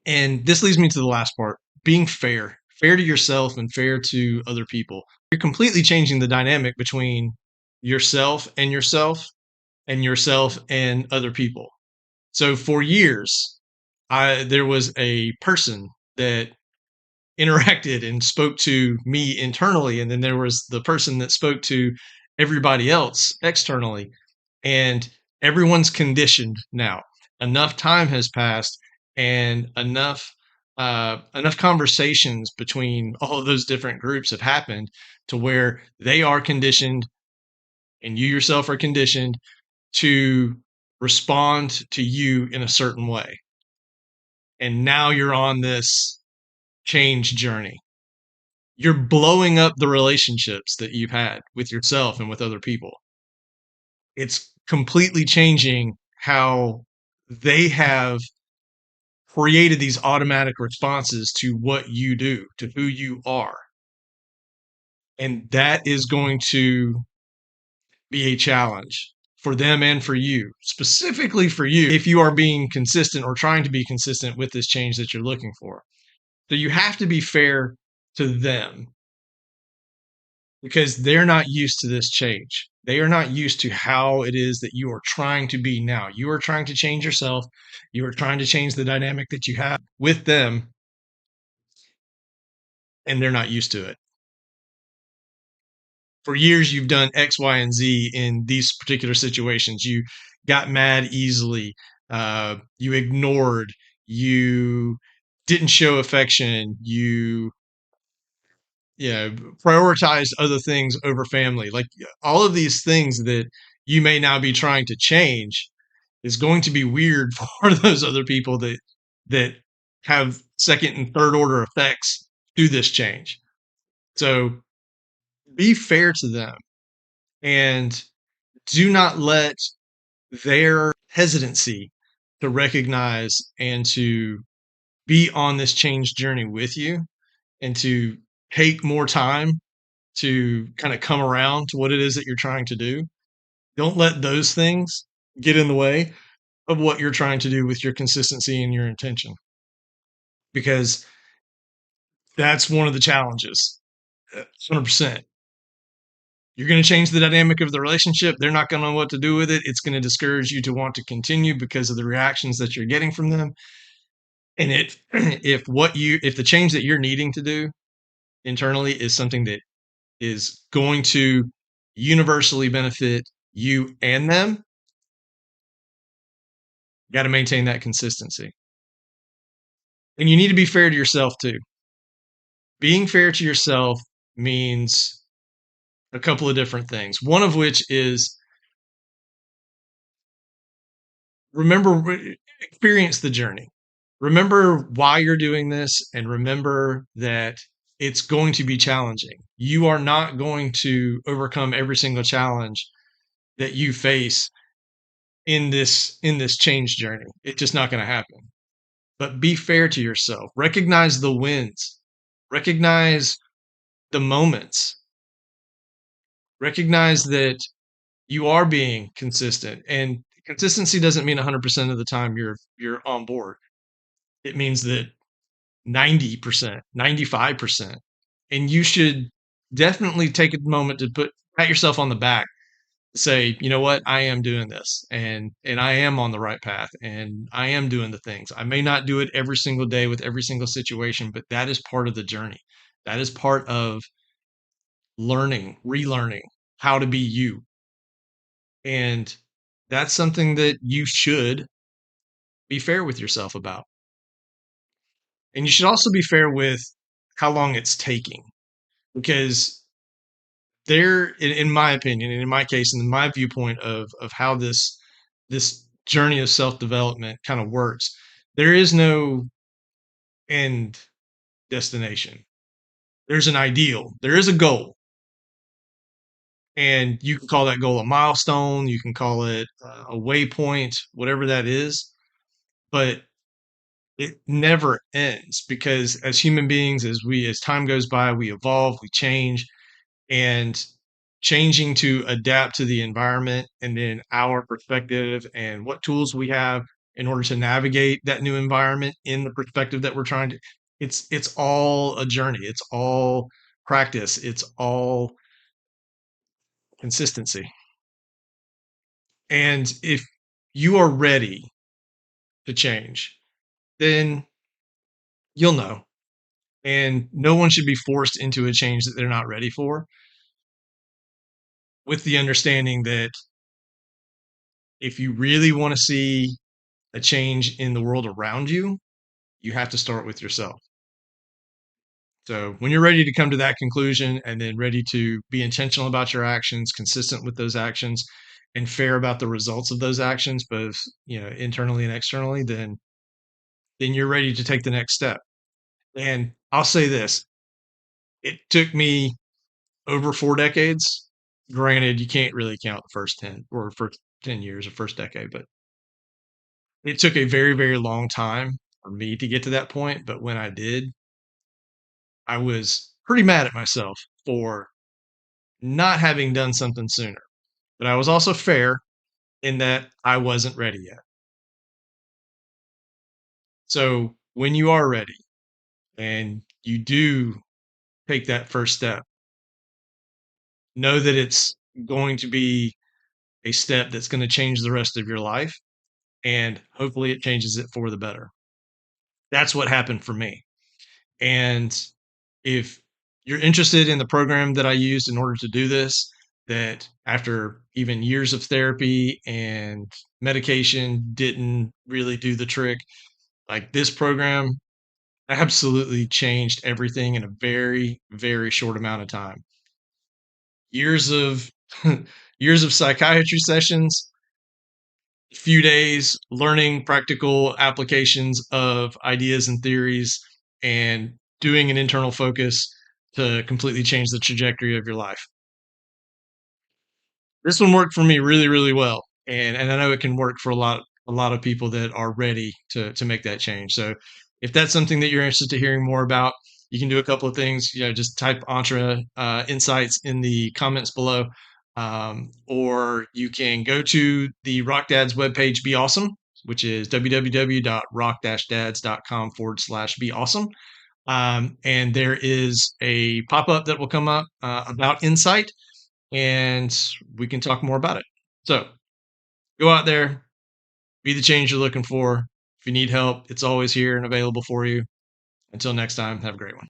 And this leads me to the last part, being fair, fair to yourself and fair to other people. You're completely changing the dynamic between yourself and yourself and other people. So for years, there was a person that interacted and spoke to me internally, and then there was the person that spoke to everybody else externally. And everyone's conditioned now. Enough time has passed, and enough conversations between all of those different groups have happened to where they are conditioned, and you yourself are conditioned to respond to you in a certain way. And now you're on this change journey. You're blowing up the relationships that you've had with yourself and with other people. It's completely changing how they have created these automatic responses to what you do, to who you are. And that is going to be a challenge for them and for you, specifically for you, if you are being consistent or trying to be consistent with this change that you're looking for. So you have to be fair to them because they're not used to this change. They are not used to how it is that you are trying to be now. You are trying to change yourself. You are trying to change the dynamic that you have with them, and they're not used to it. For years, you've done X, Y, and Z in these particular situations. You got mad easily. You ignored. You didn't show affection. You yeah, prioritize other things over family. Like all of these things that you may now be trying to change is going to be weird for those other people that have second and third order effects through this change. So be fair to them and do not let their hesitancy to recognize and to be on this change journey with you and to take more time to kind of come around to what it is that you're trying to do. Don't let those things get in the way of what you're trying to do with your consistency and your intention, because that's one of the challenges. 100%. You're going to change the dynamic of the relationship. They're not going to know what to do with it. It's going to discourage you to want to continue because of the reactions that you're getting from them. And if the change that you're needing to do internally is something that is going to universally benefit you and them, you got to maintain that consistency. And you need to be fair to yourself too. Being fair to yourself means a couple of different things. One of which is remember, experience the journey. Remember why you're doing this and remember that it's going to be challenging. You are not going to overcome every single challenge that you face in this change journey. It's just not going to happen. But be fair to yourself. Recognize the wins. Recognize the moments. Recognize that you are being consistent, and consistency doesn't mean 100% of the time you're on board. It means that 90%, 95%. And you should definitely take a moment to pat yourself on the back, say, you know what, I am doing this, and I am on the right path, and I am doing the things. I may not do it every single day with every single situation, but that is part of the journey. That is part of learning, relearning how to be you. And that's something that you should be fair with yourself about. And you should also be fair with how long it's taking, because in my opinion, and in my case, and in my viewpoint of how this journey of self development kind of works, there is no end destination. There's an ideal. There is a goal, and you can call that goal a milestone. You can call it a waypoint, whatever that is. But it never ends because as human beings, as time goes by, we evolve, we change, and changing to adapt to the environment and then our perspective and what tools we have in order to navigate that new environment in the perspective that we're trying to. It's all a journey. It's all practice. It's all consistency. And if you are ready to change, then you'll know. And no one should be forced into a change that they're not ready for, with the understanding that if you really want to see a change in the world around you, you have to start with yourself. So when you're ready to come to that conclusion and then ready to be intentional about your actions, consistent with those actions, and fair about the results of those actions, both internally and externally, then you're ready to take the next step. And I'll say this: it took me over 4 decades. Granted, you can't really count the first 10 years or first decade, but it took a very, very long time for me to get to that point. But when I did, I was pretty mad at myself for not having done something sooner. But I was also fair in that I wasn't ready yet. So when you are ready and you do take that first step, know that it's going to be a step that's going to change the rest of your life. And hopefully it changes it for the better. That's what happened for me. And if you're interested in the program that I used in order to do this, that after even years of therapy and medication didn't really do the trick, like this program absolutely changed everything in a very, very short amount of time. Years of years of psychiatry sessions, few days learning practical applications of ideas and theories and doing an internal focus to completely change the trajectory of your life. This one worked for me really, really well, and I know it can work for a lot of people that are ready to make that change. So, if that's something that you're interested to hearing more about, you can do a couple of things. Just type Entre Insights in the comments below, or you can go to the Rock Dads webpage, Be Awesome, which is www.rock-dads.com/be awesome. And there is a pop up that will come up about Insight, and we can talk more about it. So go out there, be the change you're looking for. If you need help, it's always here and available for you. Until next time, have a great one.